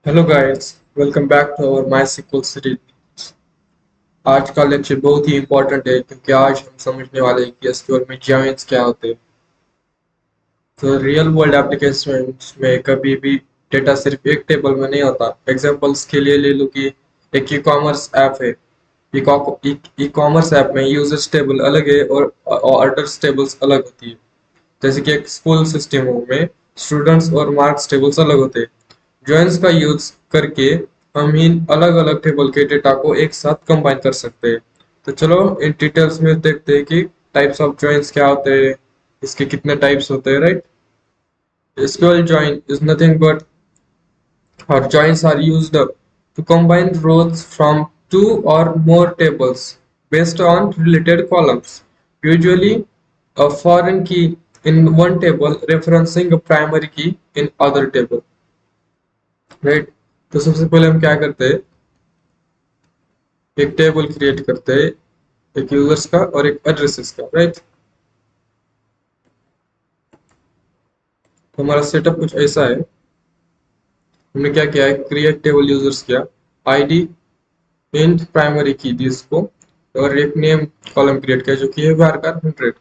Hello guys, welcome back to our MySQL series. आज का lecture बहुत ही इंपॉर्टेंट है क्योंकि आज हम समझने वाले हैं कि एसक्यूएल में जॉइंस क्या होते हैं। तो रियल वर्ल्ड एप्लीकेशंस में कभी भी डेटा सिर्फ एक टेबल में नहीं होता। एग्जांपल्स के लिए ले लो कि एक ई कॉमर्स ऐप है। ई कॉमर्स ऐप में यूजर्स टेबल अलग है और ऑर्डर्स टेबल्स अलग होती है। जैसे कि एक स्कूल सिस्टम में स्टूडेंट्स और मार्क्स टेबल्स अलग होते हैं। जॉइंस का यूज करके हम इन अलग अलग टेबल के डेटा को एक साथ कंबाइन कर सकते हैं। तो चलो इन डिटेल्स में देखते हैं कि टाइप्स ऑफ जॉइंस क्या होते हैं, इसके कितने टाइप्स होते हैं, right. SQL join is nothing but, or joins are used to combine rows from two or more tables based on related columns, usually a foreign key in one table referencing a primary key in other table, right। तो सबसे पहले हम क्या करते हैं, एक table create करते हैं, एक यूजर्स का और एक एड्रेसेस का, राइट। तो हमारा सेटअप कुछ ऐसा है। हमने क्या किया है, क्रिएट टेबल यूजर्स किया, आईडी इंट प्राइमरी की दी इसको, और एक नेम कॉलम क्रिएट किया जो कि है var का 100।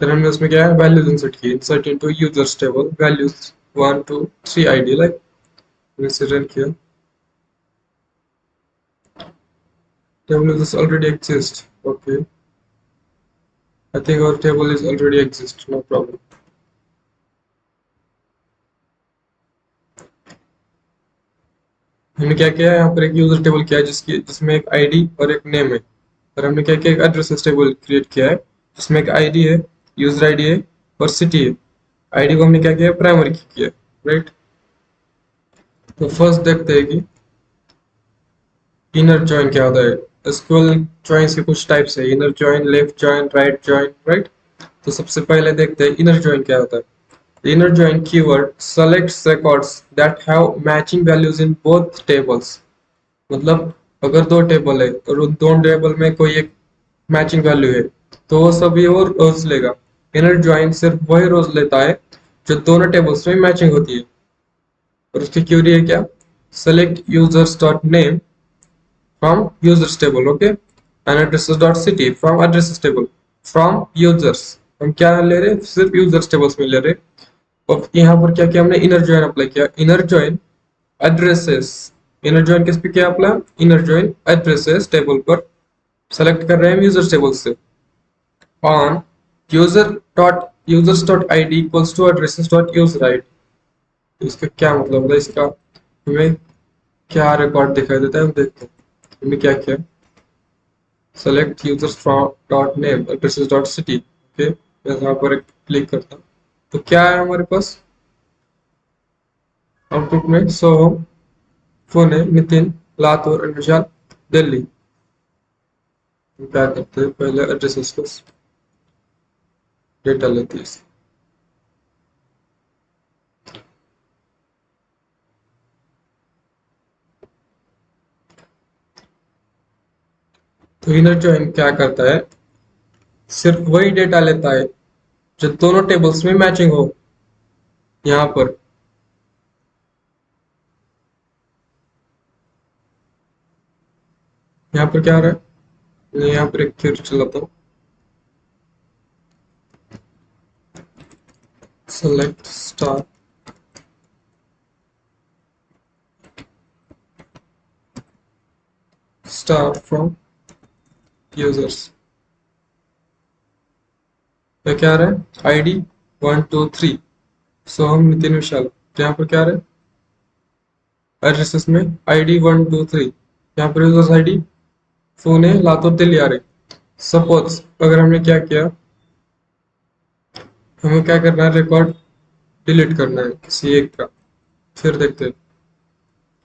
फिर हमने उसमें क्या है, वैल्यूज इंसर्ट की, insert into users table values 1 2 3 ID, like इसे रन किया। Table users already exist, okay, I think our table is already exist, no problem. हमने क्या किया है, यहाँ पर एक यूजर टेबल किया है जिसमें एक आईडी और एक नेम है। और हमने क्या किया, एक एड्रेसेस टेबल क्रिएट किया है जिसमें एक आईडी है, यूजर आईडी है और सिटी है। आईडी को हमने क्या किया, प्राइमरी की किया, राइट। तो फर्स्ट देखते हैं कि इनर जॉइन क्या होता है। एसक्यूएल जॉइंस के कुछ टाइप्स है, inner join, left join, right join, right. तो सबसे पहले देखते हैं इनर जॉइन क्या होता है। Inner join keyword selects records that have matching values in both tables. मतलब अगर दो टेबल है और उन दोनों टेबल में कोई एक मैचिंग वैल्यू है तो वो सभी वो रोज लेगा। इनर जॉइन सिर्फ वही रोज लेता है जो दोनों टेबल्स में मैचिंग होती है। और उसकी क्वेरी है क्या, select users dot name from users table, okay, and addresses dot city from addresses table from users. हम क्या ले रहे हैं, सिर्फ यूजर्स टेबल्स में ले रहे हैं। और यहाँ पर क्या किया हमने, इनर जॉइन अप्लाई किया, inner join addresses. Inner join किस पे किया apply, inner join addresses table पर सेलेक्ट कर रहे हैं यूजर्स टेबल से, on user dot users dot I D equals to addresses dot user I D. इसका क्या मतलब है, इसका हमें क्या रिकॉर्ड दिखाई देता है, हम देखते हैं। हमने क्या किया, select users from dot name addresses dot city, okay, मैं यहाँ पर क्लिक करता हूँ। तो क्या है हमारे पास आउटपुट में, सोहम, पुणे, नितिन, लातूर, अनुशाल, दिल्ली। हम क्या करते हैं, पहले एड्रेसेस को डेटा लेते हैं। तो इनर जॉइन क्या करता है, सिर्फ वही डेटा लेता है जो दोनों टेबल्स में मैचिंग हो। यहाँ पर यहाँ पर क्या आ रहा है, मैं यहाँ पर एक फिर चलाता हूँ, सेलेक्ट स्टार फ्रॉम यूजर्स। तो क्या आ रहा है, आईडी 1 2 3, सोहम, नितिन, विशाल। तो यहाँ पर क्या आ रहा है, एड्रेसेस में आईडी 1 2 3, यहाँ पर यूजर्स आईडी पुणे, लातूर, दिल्ली आ रही। सपोज अगर हमने क्या किया, हमें क्या करना है, रिकॉर्ड डिलीट करना है किसी एक का। फिर देखते हैं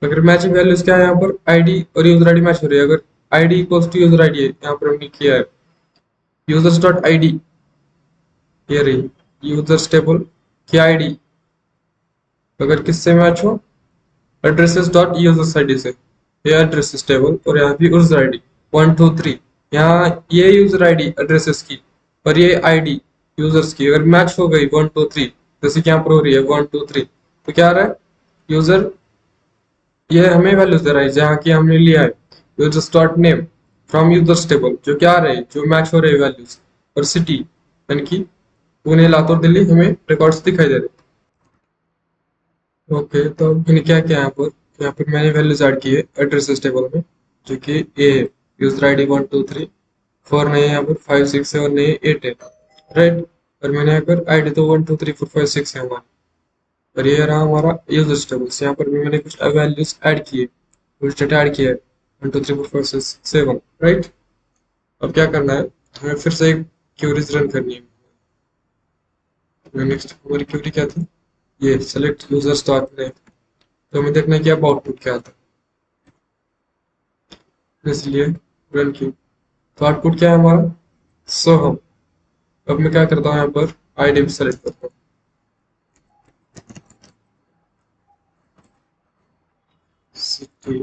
अगर मैचिंग वैल्यूज क्या है, यहाँ पर आईडी और यूजर आईडी मैच हो रही है। अगर ID equals to user ID है, यहाँ पर हमने किया है यूजर्स डॉट आईडी, ये रही यूजर्स टेबल की आईडी, अगर किससे मैच हो, एड्रेसेस डॉट यूजर्स आईडी से, ये एड्रेसेस टेबल, और यहाँ भी यूजर आईडी 1 2 3, यहाँ ये यूजर आईडी एड्रेसेस की और ये आईडी यूजर्स की अगर मैच हो गई 1 2 3, जैसे कि यहाँ पर हो रही है 1 2 3, तो क्या आ रहा है, यूजर ये हमें वैल्यूज दे रहा है जहाँ की हमने लिया है users dot name from users table, जो क्या आ रहे हैं, जो मैच हो रहे हैं वैल्यूज, और सिटी यानी कि पुणे लातूर दिल्ली हमें रिकॉर्ड्स दिखाई दे रहे हैं। ओके, तो मैंने क्या किया यहाँ पर मैंने वैल्यूज ऐड की है एड्रेसेस टेबल में, जो कि ए है, यूजर आई डी 1 2 3 4 नहीं है, यहाँ पर 5 6 7 नहीं है, 8 है, राइट। और मैंने यहाँ पर आई डी तो 1 2 3 4 5 6 है हमारा, और ये रहा हमारा यूजर्स टेबल्स। यहाँ पर भी मैंने कुछ वैल्यूज ऐड किए, कुछ डेटा ऐड किया है, 1 2 3 4 5 6 7, राइट। अब क्या करना है, हमें फिर से एक क्यूरीज रन करनी है। नेक्स्ट हमारी क्यूरी क्या थी, ये सेलेक्ट यूजर्स डॉट नेम, तो हमें देखना है कि अब आउटपुट क्या आता है, इसलिए रन की। तो आउटपुट क्या है हमारा, सोहम। अब मैं क्या करता हूँ, यहाँ पर आईडी सेलेक्ट करता हूँ, सिटी,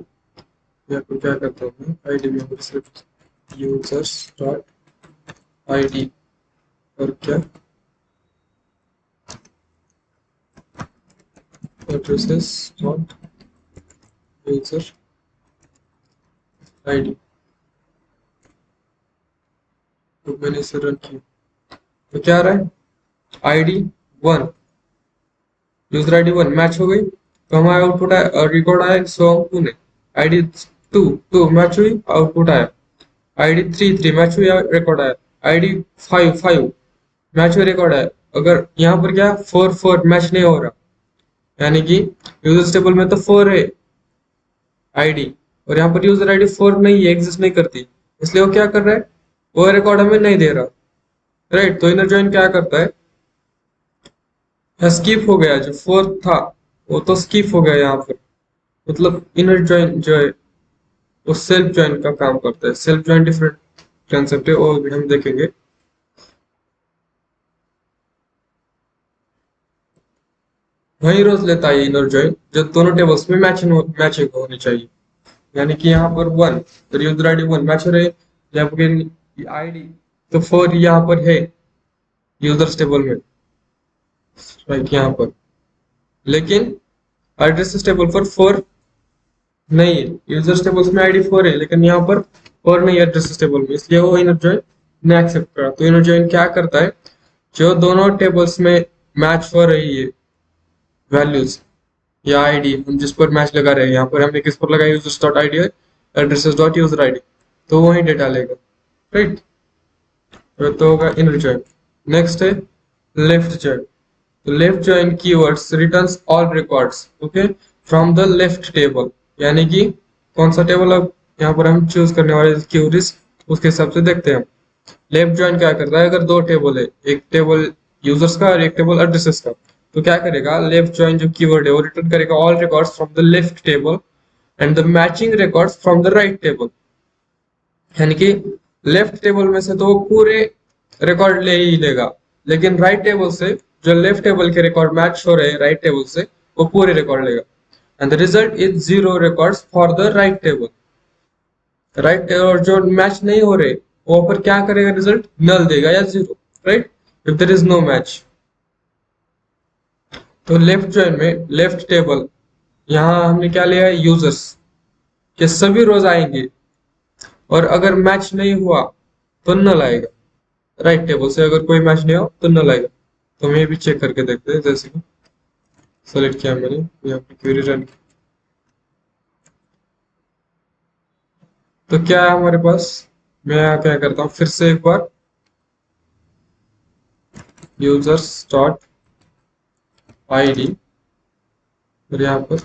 यहाँ पर क्या करता हूँ मैं, आईडी में सिर्फ यूजर्स डॉट आईडी, और क्या एड्रेसेस डॉट यूजर आईडी। तो मैंने इसे रन किया, तो क्या आ रहा है, आईडी 1, यूजर आईडी 1 मैच हो गई, तो हमारा आउटपुट आया, रिकॉर्ड आया सोहम पुणे। आईडी 2 2 मैच हुई, आउटपुट आया। आईडी 3 मैच हुई, रिकॉर्ड आया। आईडी 5 मैच हुई, रिकॉर्ड आया। अगर यहाँ पर क्या 4 मैच नहीं हो रहा, यानी कि यूजर टेबल में तो 4 है आईडी, और यहाँ पर यूजर आईडी 4 नहीं है, एग्जिस्ट नहीं करती, इसलिए वो क्या कर रहा है, वो रिकॉर्ड हमें नहीं दे रहा, राइट। तो इनर जॉइन क्या करता है, स्किप हो गया, जो 4 था वो तो स्किप हो गया यहाँ पर। मतलब इनर जॉइन जो है वो सेल्फ जॉइन का काम करता है। सेल्फ जॉइन डिफरेंट कंसेप्ट है, और भी हम देखेंगे। वही रोज लेता है इनर जॉइन, जो दोनों टेबल्स में मैचिंग होनी चाहिए। यानी कि यहाँ पर 1, तो यूजर आईडी 1 मैच हो रहे, जबकि आईडी तो 4 यहाँ पर है यूजर्स टेबल में, राइट, यहाँ पर। लेकिन एड्रेसेस टेबल पर 4 नहीं है, यूजर्स टेबल्स में आईडी 4 है, लेकिन यहाँ पर 4 नहीं है एड्रेसेस टेबल में, इसलिए वो इनर जॉइन नहीं एक्सेप्ट करा। तो इनर जॉइन क्या करता है, जो दोनों टेबल्स में मैच हो रही है वैल्यूज या आईडी, हम जिस पर मैच लगा रहे हैं, यहाँ पर हमने किस पर लगाया, यूजर्स डॉट आईडी है, एड्रेसेस डॉट यूजर आईडी, तो वही डेटा लेगा, राइट। तो होगा इनर जॉइन। नेक्स्ट है लेफ्ट जॉइन। तो left join keywords returns all records, okay, from the left table, यानी कि कौन सा टेबल अब यहाँ पर हम चूज करने वाले क्यूरीज, उसके हिसाब से देखते हैं। लेफ्ट जॉइन क्या करता है, अगर दो टेबल है, एक टेबल यूजर्स का और एक टेबल एड्रेसेस का, तो क्या करेगा, लेफ्ट जॉइन जो कीवर्ड है वो रिटर्न करेगा all records from the left table and the matching records from the right table. यानी कि लेफ्ट टेबल में से तो वो पूरे रिकॉर्ड ले ही लेगा, लेकिन राइट टेबल से जो लेफ्ट टेबल के रिकॉर्ड मैच हो रहे हैं राइट टेबल से, वो पूरे रिकॉर्ड लेगा। And the result is 0 records for the right table. Right, और जो मैच नहीं हो रहे वो पर क्या करेगा, रिजल्ट नल देगा या 0, right, if there is no match. तो लेफ्ट जॉइन में लेफ्ट टेबल, यहाँ हमने क्या लिया है, यूजर्स के सभी रोज आएंगे, और अगर मैच नहीं हुआ तो नल आएगा। राइट टेबल से अगर कोई मैच नहीं हो तो नल आएगा। तो हम ये भी चेक करके देखते हैं, जैसे कि सेलेक्ट किया मैंने, यहाँ पे क्वेरी रन की, तो क्या है हमारे पास, मैं यहाँ क्या करता हूँ, फिर से एक बार यूजर्स डॉट आईडी, और यहाँ पर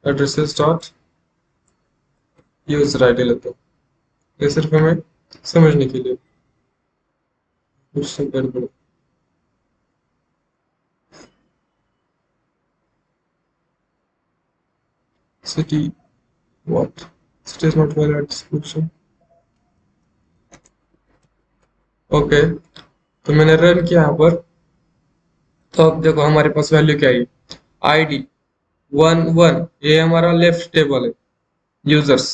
एड्रेसेस डॉट यूजर आईडी लेता हूँ। ये सिर्फ हमें समझने के लिए, कुछ गड़बड़। city what, city is not valid description, okay. तो मैंने रन किया यहाँ पर, तो अब देखो हमारे पास वैल्यू क्या है, आईडी 1 ये हमारा लेफ्ट टेबल है यूजर्स,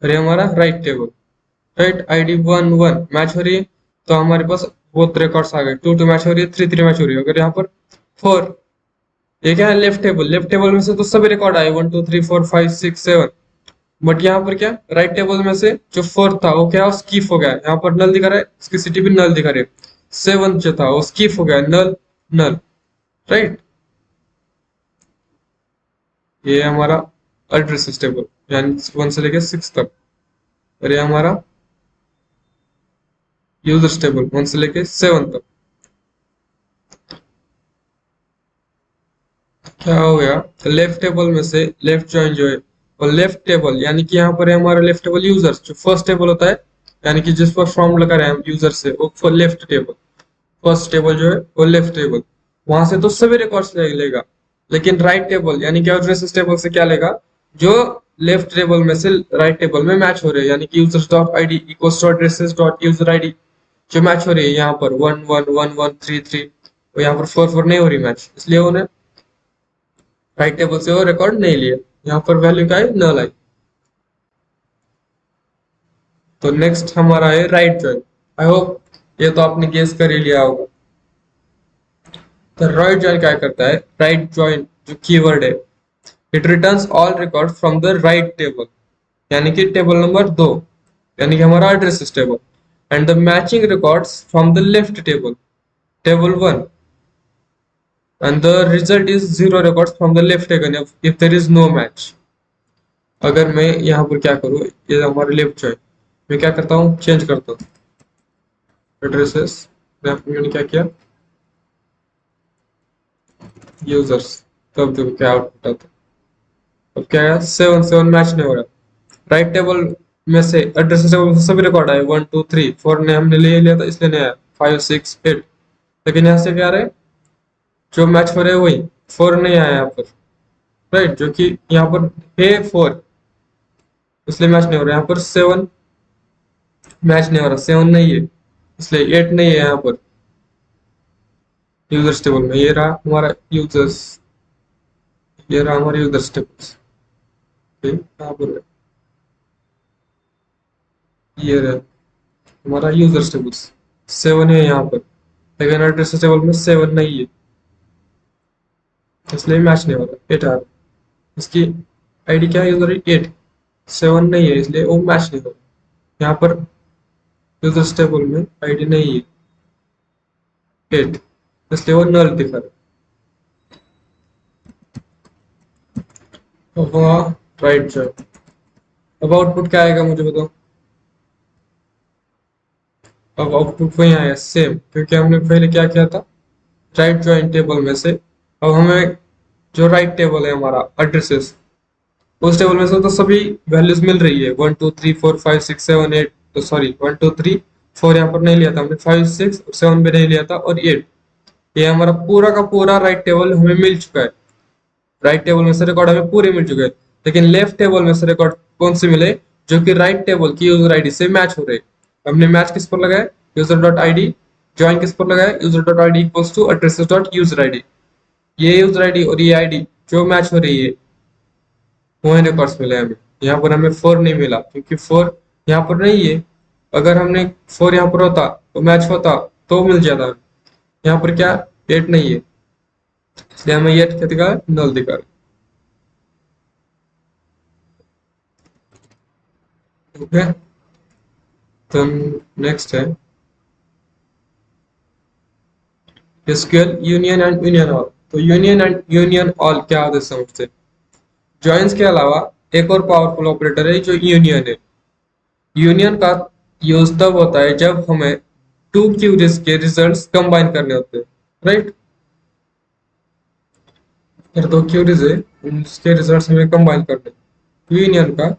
और ये हमारा right table, right. ID 1 match हो रही है, तो हमारे पास बहुत रिकॉर्ड्स आ गए, 2 मैच हो रही है, 3 मैच हो रही है। अगर यहाँ पर 4 ये क्या है, लेफ्ट टेबल में से तो सभी रिकॉर्ड आए, 1 2 3 4 5 6 7। बट यहाँ पर क्या, राइट टेबल में से जो फोर्थ था वो क्या स्कीप हो गया, यहाँ पर नल दिखा रहा है, इसकी सिटी भी नल दिखा रही है। सेवन जो था वो स्कीप हो गया, नल नल, राइट। ये हमारा एड्रेसेस टेबल, यानी 1 से लेके 6 तक। और ये हमारा यूजर्स टेबल 1 से लेके 7 तक। क्या हो गया, लेफ्ट टेबल में से लेफ्ट ज्वाइन जो है, और लेफ्ट टेबल यानी कि यहाँ पर है हमारा लेफ्ट टेबल यूजर्स, जो फर्स्ट टेबल होता है, यानी कि जिस पर फॉर्म लगा रहे हैं हम यूजर से, वो लेफ्ट टेबल, फर्स्ट टेबल जो है वो लेफ्ट टेबल, वहां से तो सभी रिकॉर्ड्स लेगा। लेकिन राइट टेबल यानी कि एड्रेसेस टेबल से क्या लेगा, जो लेफ्ट टेबल में से राइट टेबल में मैच हो रहे हैं, यानी कि users dot I D equals to addresses dot user I D, जो मैच हो रही है यहाँ पर 1 1 1 1 3 3, और यहाँ पर 4 4 नहीं हो रही मैच, इसलिए उन्हें राइट टेबल से वो रिकॉर्ड नहीं लिया, यहाँ पर वैल्यू क्या है, नल आई। तो नेक्स्ट हमारा है राइट ज्वाइन। आई होप ये तो आपने गेस कर ही लिया होगा। तो राइट ज्वाइन क्या करता है, राइट ज्वाइन जो कीवर्ड है, it returns all record from the right table, यानी कि टेबल नंबर 2, यानी कि हमारा addresses table, and the matching records from the left table, table 1, and the result is zero records from the left taken if there is no match। अगर मैं यहाँ पर क्या करूँ, ये हमारे लेफ्ट जो है, मैं क्या करता हूँ, चेंज करता हूँ एड्रेसेस, मैंने क्या किया, यूजर्स, तब देखो क्या आउटपुट आता है। अब क्या है, 7 7 मैच नहीं हो रहा। राइट टेबल में से एड्रेसेस टेबल में से सभी रिकॉर्ड आए, 1 2 3 4 ने हमने ले लिया था इसलिए नहीं आया, 5 6 8। लेकिन यहाँ से क्या रहे, जो मैच हो रहे हैं वही, 4 नहीं आया यहाँ पर, राइट, जो कि यहाँ पर है 4, इसलिए मैच नहीं हो रहा। यहाँ पर 7 मैच नहीं हो रहा, 7 नहीं है, इसलिए 8 नहीं है यहाँ पर यूजर्स टेबल में। ये रहा हमारा यूजर्स, ये रहा हमारा यूजर्स टेबल्स, कहाँ पर है, ये रहा हमारा यूजर्स टेबल्स, 7 है यहाँ पर, लेकिन एड्रेस टेबल में 7 नहीं है, इसलिए मैच नहीं हो रहा। 8 आ रहा, इसकी आईडी क्या है, यूजर 8, 7 नहीं है, इसलिए वो मैच नहीं हो रहा। यहाँ पर यूजर्स टेबल में आईडी नहीं है 8, इसलिए वो नल दिखा रहा है। अब राइट जो, अब आउटपुट क्या आएगा मुझे बताओ। अब आउटपुट वही आया सेम, क्योंकि हमने पहले क्या किया था, राइट ज्वाइन टेबल में से अब हमें जो राइट टेबल है हमारा एड्रेसेस, उस टेबल में से तो सभी वैल्यूज मिल रही है, 1 2 3 4 5 6 7 8, तो सॉरी 1 2 3 4 यहाँ पर नहीं लिया था हमने, 5 6 और 7 भी नहीं लिया था, और 8, ये हमारा पूरा का पूरा राइट टेबल हमें मिल चुका है। राइट टेबल में से रिकॉर्ड हमें पूरे मिल चुके हैं, लेकिन लेफ्ट टेबल में से रिकॉर्ड कौन से मिले, जो कि राइट टेबल की यूजर आईडी से मैच हो रहे। हमने मैच किस पर लगाया, यूजर डॉट आईडी, ज्वाइन किस पर लगाया, user dot ID equals to addresses dot user ID, ये यूजर आईडी और ये आईडी जो मैच हो रही है वो रिकॉर्ड्स मिले हमें। यहाँ पर हमें 4 नहीं मिला, क्योंकि 4 यहाँ पर नहीं है। अगर हमने 4 यहाँ पर होता तो मैच होता तो मिल जाता, यहाँ पर क्या 8 नहीं है, इसलिए हमें 8 क्या दिखा, नल दिखा। ओके, तो नेक्स्ट है SQL union and union all. तो यूनियन एंड यूनियन ऑल क्या होता है समझते हैं। जॉइंस के अलावा एक और पावरफुल ऑपरेटर है जो यूनियन है। यूनियन का यूज तब होता है जब हमें टू क्यूरीज के रिजल्ट्स कंबाइन करने होते हैं, राइट। फिर दो क्यूरीज है, उसके रिजल्ट्स हमें कंबाइन करने, यूनियन का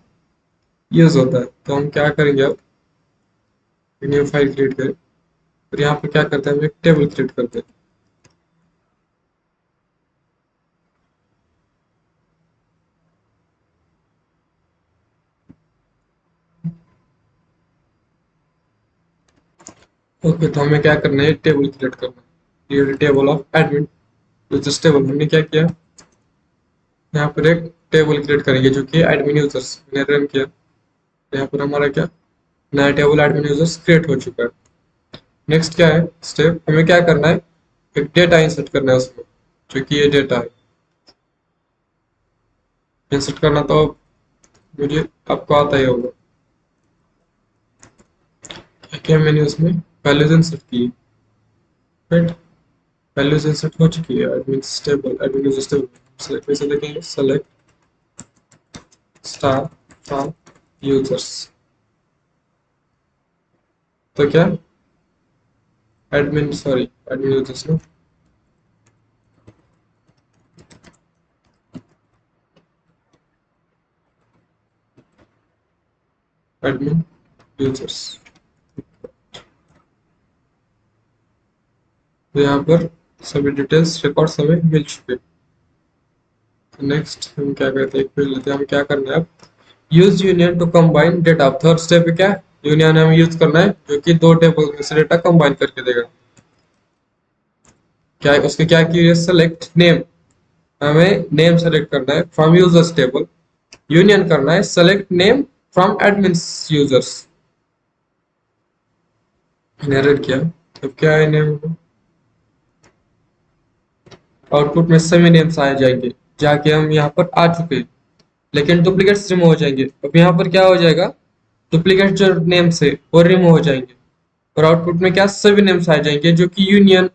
यूज होता है। तो हम क्या करेंगे, अब यूनियन फाइल क्रिएट करें, फिर यहाँ पे क्या करते हैं, हम एक टेबल क्रिएट करते हैं। ओके, तो हमें क्या करना है, टेबल क्रिएट करना है, ये table of admin users table. हमने क्या किया, यहाँ पर एक टेबल क्रिएट करेंगे जो कि एडमिन यूजर्स मैंने रन किया। तो यहाँ पर हमारा क्या नया टेबल एडमिन यूजर्स क्रिएट हो चुका है। नेक्स्ट क्या है स्टेप, हमें क्या करना है, एक डेटा इंसर्ट करना है उसमें, जो कि ये डेटा है। इंसर्ट करना तो मुझे आपको आता ही होगा। क्या मैंने उसमें वैल्यूज इंसर्ट की, राइट। वैल्यूज इंसर्ट हो चुकी है admin table, admin users table. Select कैसे देखेंगे, सेलेक्ट स्टार फ्रॉम यूजर्स, तो क्या एडमिन, सॉरी एडमिन यूजर्स ना, एडमिन यूजर्स। तो यहाँ पर सभी डिटेल्स रिकॉर्ड्स हमें मिल चुके। नेक्स्ट हम क्या करते हैं, एक पेज लेते हैं, हम क्या करना है अब, use union to combine data. Third step है क्या, यूनियन हमें यूज करना है जो कि दो टेबल में से डेटा कंबाइन करके देगा। क्या है उसके, क्या की, सेलेक्ट नेम, हमें नेम सेलेक्ट करना है फ्रॉम यूजर्स टेबल। यूनियन करना है select name from admin users. Error किया, अब क्या है नेम, आउटपुट में सभी नेम्स आ जाएंगे जाके हम यहाँ पर आ चुके हैं, लेकिन डुप्लीकेट्स रिमूव हो जाएंगे। अब यहाँ पर क्या हो जाएगा, डुप्लीकेट जो नेम्स है वो रिमूव हो जाएंगे और आउटपुट में क्या सभी नेम्स आ जाएंगे जो कि यूनियन,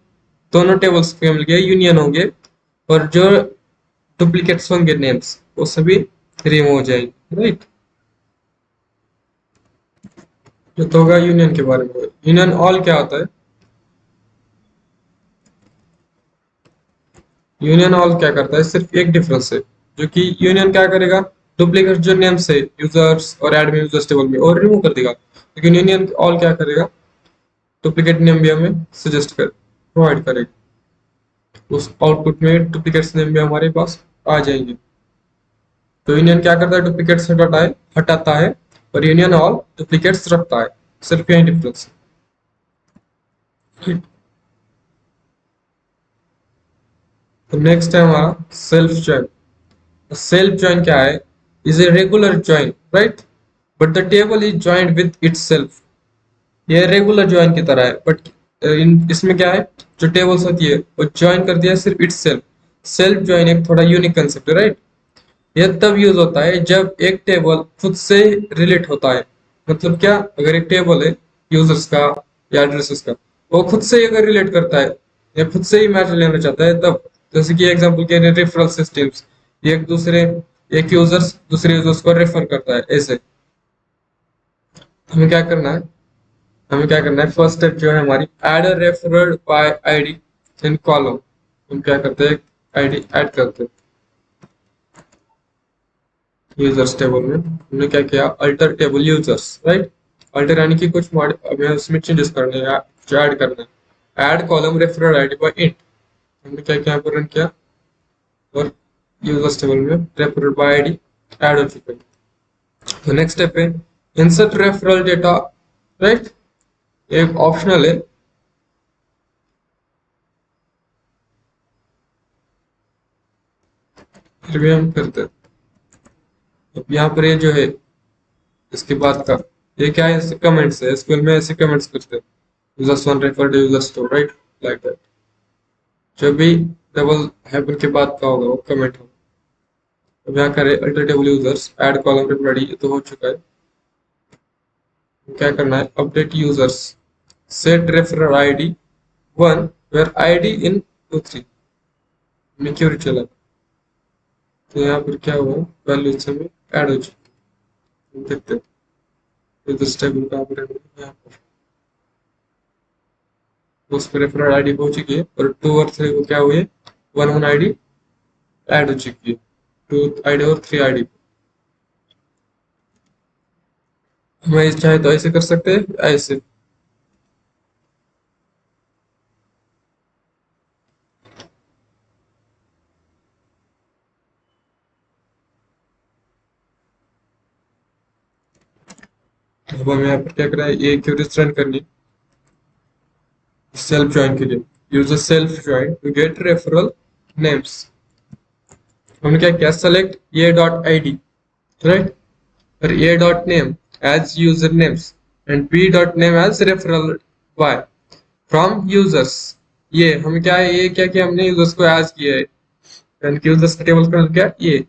दोनों टेबल्स के मिल गए यूनियन होंगे, और जो डुप्लीकेट्स होंगे नेम्स वो सभी रिमूव हो जाएंगे, राइट। जो तो होगा यूनियन के बारे में। यूनियन ऑल क्या होता है, यूनियन ऑल क्या करता है, सिर्फ एक डिफरेंस है, जो कि यूनियन क्या करेगा, डुप्लीकेट जो नेम्स है यूजर्स और एडमिन यूजर्स टेबल में और रिमूव कर देगा, लेकिन यूनियन ऑल क्या करेगा, डुप्लीकेट नेम भी हमें सजेस्ट कर प्रोवाइड करेगा, उस आउटपुट में डुप्लीकेट्स नेम भी हमारे पास आ जाएंगे। तो यूनियन क्या करता है, डुप्लीकेट्स हटाता है और यूनियन ऑल डुप्लीकेट्स रखता है, सिर्फ यही डिफरेंस है। तो नेक्स्ट है हमारा सेल्फ ज्वाइन। सेल्फ ज्वाइन क्या है, is a regular join, right, but the table is joined with itself. ये रेगुलर ज्वाइन की तरह है, बट इसमें क्या है, जो टेबल्स होती है वो ज्वाइन कर दिया सिर्फ इटसेल्फ। सेल्फ ज्वाइन एक थोड़ा यूनिक कंसेप्ट है, राइट। यह तब यूज होता है जब एक टेबल खुद से रिलेट होता है। मतलब क्या, अगर एक टेबल है यूजर्स का या एड्रेसेस का, वो खुद से अगर रिलेट करता है या खुद से ही मैच लेना चाहता है तब, जैसे कि एग्जांपल के रेफरल सिस्टम्स, एक दूसरे, एक यूजर्स दूसरे यूजर्स को रेफर करता है ऐसे। हमें क्या करना है, हमें क्या करना है, फर्स्ट स्टेप जो है हमारी, add a referral by ID in column. हम क्या करते हैं, आईडी ऐड करते हैं यूजर्स टेबल में। हमने क्या किया, alter table users, right. Alter यानी कि कुछ हमें उसमें चेंजेस करने हैं, जो ऐड करना है। Add column referral ID by int, हमने क्या किया, यहाँ पर रन किया और यूजर्स टेबल में रेफरल बाय आईडी ऐड हो चुका है। तो नेक्स्ट स्टेप है इंसर्ट रेफरल डेटा, राइट, एक ऑप्शनल है। फिर भी हम करते हैं। अब यहाँ पर ये जो है इसके बाद का, ये क्या है, ऐसे कमेंट्स है, एसक्यूएल में ऐसे कमेंट्स करते हैं, users one refer to users two, right, like that. जो भी डबल हैपन के बाद का होगा वो कमेंट होगा। अब यहाँ करें alter table users add column refer, ये तो हो चुका है। क्या करना है, update users set referral ID one where ID in two three, में क्यों चला। तो यहाँ पर क्या हुआ, वैल्यू में ऐड हो चुकी है, देखते हैं यूजर्स टेबल का ऑपरेटर यहाँ पर उस पर रेफरल आईडी हो चुकी है और टू और थ्री को क्या हुए, वन वन आईडी ऐड हो चुकी है, टू आईडी और थ्री आईडी। हम चाहे तो ऐसे कर सकते हैं, ऐसे। अब हमें यहाँ पर क्या करना है, ये क्वेरीज रन करनी सेल्फ ज्वाइन के लिए। User self join to get referral names. हमने क्या किया, सेलेक्ट ये डॉट आई डी, राइट, और a dot name as user names and b dot name as referral by from users. ये हम क्या है, ये क्या किया हमने, यूजर्स को एज किया है, यानी कि यूजर्स का टेबल का क्या ये,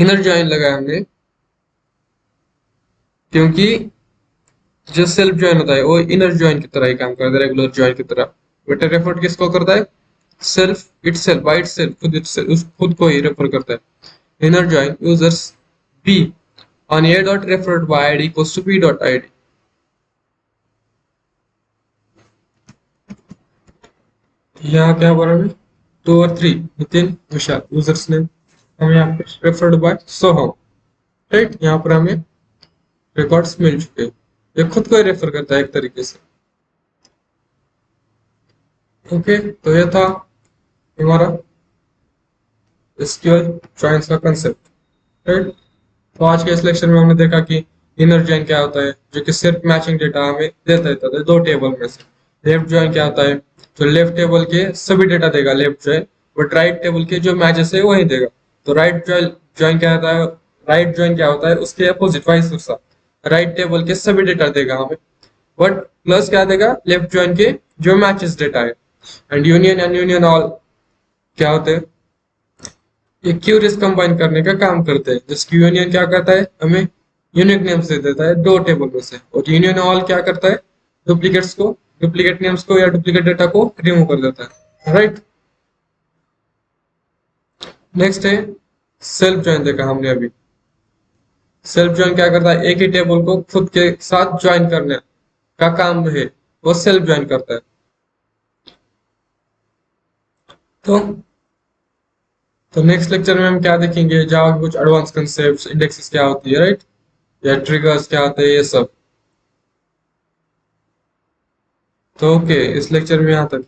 इनर जॉइन लगाया हमने क्योंकि जो सेल्फ जॉइन होता है वो इनर जॉइन की तरह ही काम करता है, रेगुलर जॉइन की तरह। बट रेफर किसको करता है? सेल्फ इटसेल्फ, बाय इटसेल्फ, उस खुद को ही रेफर करता है। Inner join users b on a dot referred by id equals to b dot id। यहाँ क्या बोला हमें? 2 और 3, नितिन विशाल यूजर्स नेम, हम यहाँ पे रेफर्ड बाय सोहम, राइट। यहाँ पर हमें रिकॉर्ड्स मिल चुके हैं। ये खुद को ही रेफर करता है एक तरीके से। ओके, तो ये था हमारा एसक्यूएल जॉइंस का कंसेप्ट, राइट। तो आज के इस लेक्चर में हमने देखा कि इनर जॉइन क्या होता है, जो कि सिर्फ मैचिंग डेटा हमें देता है दो टेबल में से। लेफ्ट जॉइन क्या होता है? जो लेफ्ट टेबल के सभी डेटा देगा left join, but right table के जो मैचेस है वही देगा। तो राइट जॉइन क्या होता है? राइट जॉइन क्या होता है? उसके opposite, vice versa. Right table के सभी डेटा देगा हमें, बट प्लस क्या देगा? लेफ्ट जॉइन के जो मैचेस डेटा है। एंड यूनियन ऑल क्या होते हैं? ये क्यूरीज कंबाइन करने का काम करते हैं। जैसे यूनियन क्या करता है? हमें यूनिक नेम्स दे देता है दो टेबल में से, और यूनियन ऑल क्या करता है? डुप्लीकेट नेम्स को या डुप्लीकेट डेटा को रिमूव कर देता है, राइट। नेक्स्ट है सेल्फ जॉइन, देखा हमने अभी। सेल्फ जॉइन क्या करता है? एक ही टेबल को खुद के साथ ज्वाइन करने का काम है, वो सेल्फ जॉइन करता है। तो नेक्स्ट लेक्चर में हम क्या देखेंगे? जावा के कुछ एडवांस कंसेप्ट्स, इंडेक्सेस क्या होती है, राइट, या ट्रिगर्स क्या होते हैं, ये सब। तो ओके, इस लेक्चर में यहाँ तक।